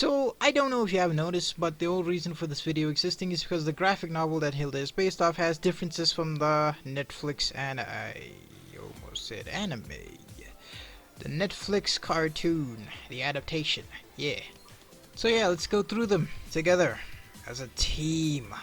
So, I don't know if you have noticed, but the whole reason for this video existing is because the graphic novel that Hilda is based off has differences from the Netflix and I almost said anime. The Netflix cartoon, the adaptation, yeah. So yeah, let's go through them together as a team.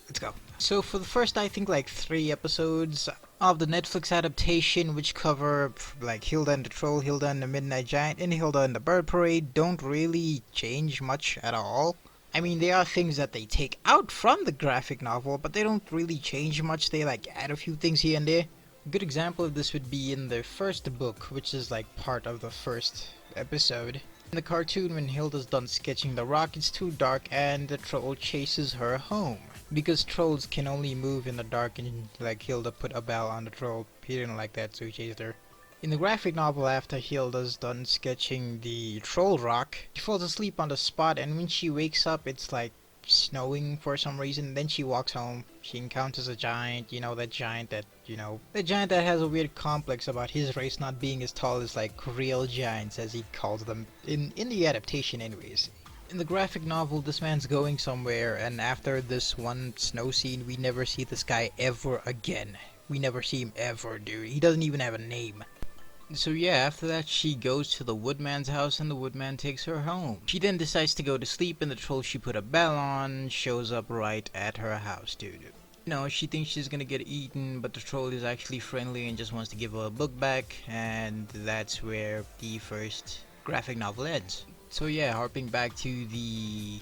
Let's go. So for the first, I think like 3 episodes of the Netflix adaptation, which cover like Hilda and the Troll, Hilda and the Midnight Giant, and Hilda and the Bird Parade, don't really change much at all. I mean, there are things that they take out from the graphic novel, but they don't really change much. They like add a few things here and there. A good example of this would be in the first book, which is like part of the first episode. In the cartoon, when Hilda's done sketching the rock, it's too dark and the troll chases her home. Because trolls can only move in the dark, and like Hilda put a bell on the troll, he didn't like that, so he chased her. In the graphic novel, after Hilda's done sketching the troll rock, she falls asleep on the spot, and when she wakes up it's like snowing for some reason. Then she walks home, she encounters a giant, that giant that has a weird complex about his race not being as tall as like real giants, as he calls them in the adaptation anyways. In the graphic novel, this man's going somewhere, and after this one snow scene, we never see this guy ever again. We never see him ever, dude. He doesn't even have a name. So yeah, after that she goes to the woodman's house and the woodman takes her home. She then decides to go to sleep, and the troll she put a bell on shows up right at her house, dude. She thinks she's gonna get eaten, but the troll is actually friendly and just wants to give her a book back, and that's where the first graphic novel ends. So yeah, harping back to the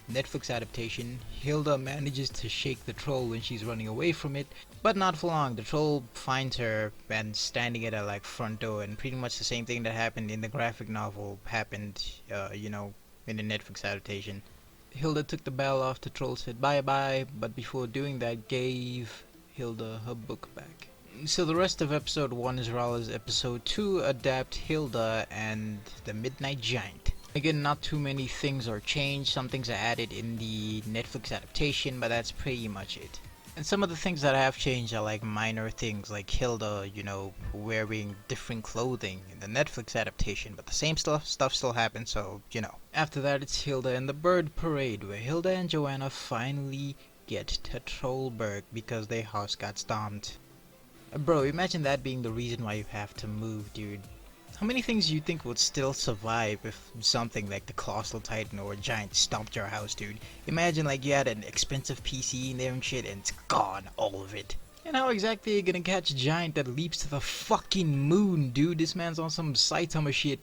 Netflix adaptation, Hilda manages to shake the troll when she's running away from it, but not for long. The troll finds her and standing at her like front door, and pretty much the same thing that happened in the graphic novel happened, in the Netflix adaptation. Hilda took the bell off the troll, said bye bye, but before doing that gave Hilda her book back. So the rest of episode 1 as well as episode 2 adapt Hilda and the Midnight Giant. Again, not too many things are changed. Some things are added in the Netflix adaptation, but that's pretty much it. And some of the things that have changed are like minor things, like Hilda, wearing different clothing in the Netflix adaptation, but the same stuff still happens, so, After that, it's Hilda and the Bird Parade, where Hilda and Joanna finally get to Trollberg because their house got stomped. Bro, imagine that being the reason why you have to move, dude. How many things do you think would still survive if something like the Colossal Titan or a giant stomped your house, dude? Imagine like you had an expensive PC in there and shit, and it's gone, all of it. And how exactly are you gonna catch a giant that leaps to the fucking moon, dude? This man's on some Saitama shit.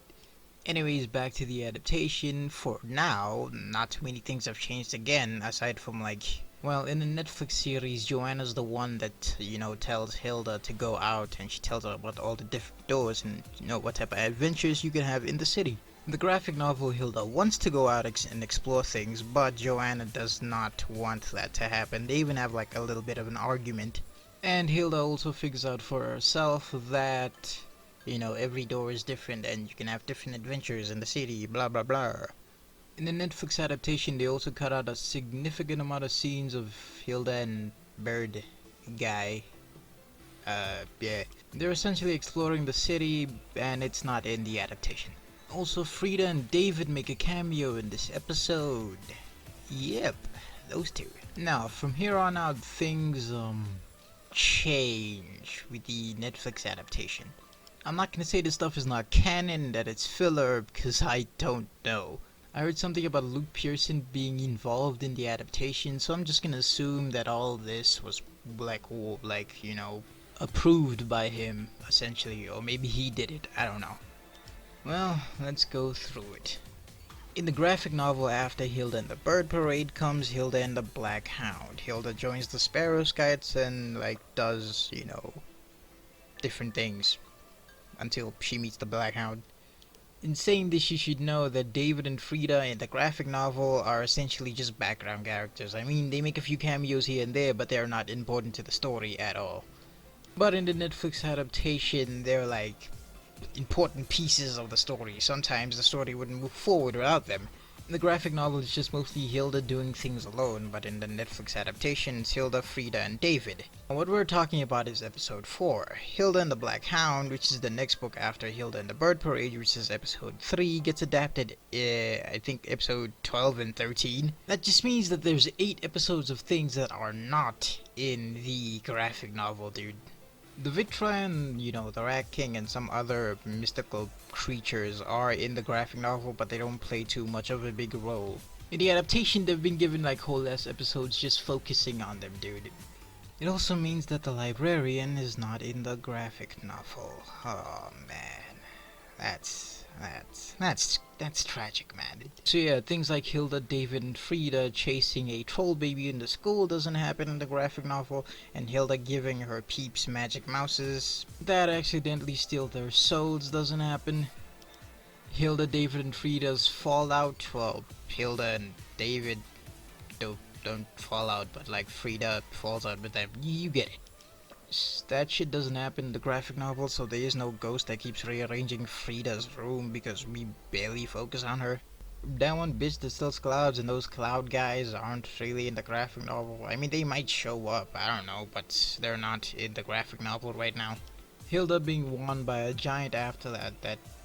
Anyways, back to the adaptation. For now, not too many things have changed again, aside from like... Well, in the Netflix series, Joanna's the one that, tells Hilda to go out, and she tells her about all the different doors and, what type of adventures you can have in the city. In the graphic novel, Hilda wants to go out and explore things, but Joanna does not want that to happen. They even have like a little bit of an argument. And Hilda also figures out for herself that, every door is different and you can have different adventures in the city, blah blah blah. In the Netflix adaptation, they also cut out a significant amount of scenes of Hilda and Bird guy. Yeah. They're essentially exploring the city, and it's not in the adaptation. Also, Frida and David make a cameo in this episode. Yep, those two. Now, from here on out, things, change with the Netflix adaptation. I'm not gonna say this stuff is not canon, that it's filler, because I don't know. I heard something about Luke Pearson being involved in the adaptation, so I'm just gonna assume that all this was approved by him, essentially, or maybe he did it, I don't know. Well, let's go through it. In the graphic novel, after Hilda and the Bird Parade comes Hilda and the Black Hound. Hilda joins the Sparrow Scouts and, does, different things until she meets the Black Hound. In saying this, you should know that David and Frida in the graphic novel are essentially just background characters. I mean, they make a few cameos here and there, but they are not important to the story at all. But in the Netflix adaptation, they're like important pieces of the story. Sometimes the story wouldn't move forward without them. The graphic novel is just mostly Hilda doing things alone, but in the Netflix adaptation, it's Hilda, Frida, and David. And what we're talking about is episode 4, Hilda and the Black Hound, which is the next book after Hilda and the Bird Parade, which is episode 3, gets adapted, I think episode 12 and 13. That just means that there's 8 episodes of things that are not in the graphic novel, dude. The Victra and, the Rat King and some other mystical creatures are in the graphic novel, but they don't play too much of a big role. In the adaptation, they've been given like whole ass episodes just focusing on them, dude. It also means that the librarian is not in the graphic novel. Oh man, that's tragic, man. So yeah, things like Hilda, David, and Frida chasing a troll baby in the school doesn't happen in the graphic novel, and Hilda giving her peeps magic mouses that accidentally steal their souls doesn't happen. Hilda, David, and Frida's fallout, well, Hilda and David don't fall out, but like Frida falls out with them. You get it. That shit doesn't happen in the graphic novel, so there is no ghost that keeps rearranging Frida's room because we barely focus on her. That one bitch that steals clouds and those cloud guys aren't really in the graphic novel. I mean, they might show up, I don't know, but they're not in the graphic novel right now. Hilda being won by a giant after that,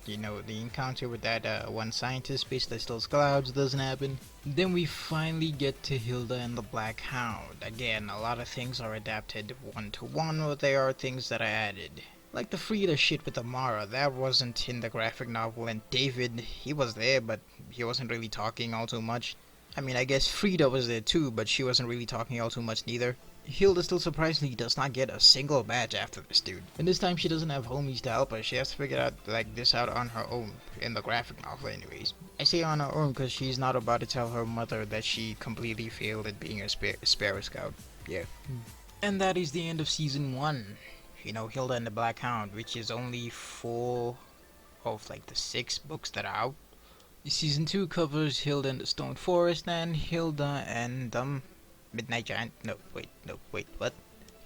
the encounter with that one scientist bitch that steals clouds doesn't happen. Then we finally get to Hilda and the Black Hound. Again, a lot of things are adapted one-to-one, but there are things that are added. Like the Frida shit with Amara, that wasn't in the graphic novel, and David, he was there, but he wasn't really talking all too much. I mean, I guess Frida was there too, but she wasn't really talking all too much neither. Hilda still surprisingly does not get a single badge after this, dude. And this time she doesn't have homies to help her. She has to figure out this out on her own in the graphic novel anyways. I say on her own because she's not about to tell her mother that she completely failed at being a Sparrow Scout. Yeah. And that is the end of season 1. Hilda and the Black Hound, which is only 4 of the 6 books that are out. Season 2 covers Hilda and the Stone Forest and Hilda and Midnight Giant. No, wait, what?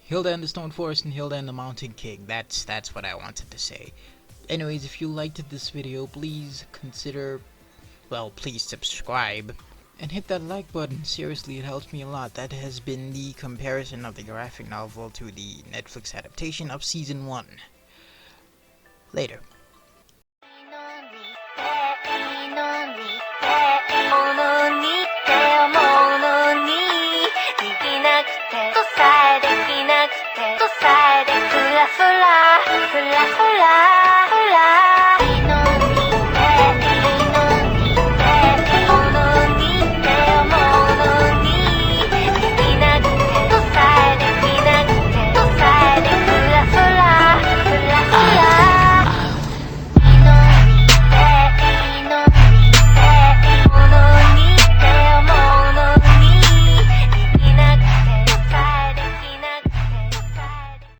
Hilda and the Stone Forest and Hilda and the Mountain King. That's what I wanted to say. Anyways, if you liked this video, please please subscribe and hit that like button. Seriously, it helps me a lot. That has been the comparison of the graphic novel to the Netflix adaptation of season 1. Later. Fla fla fla fla fla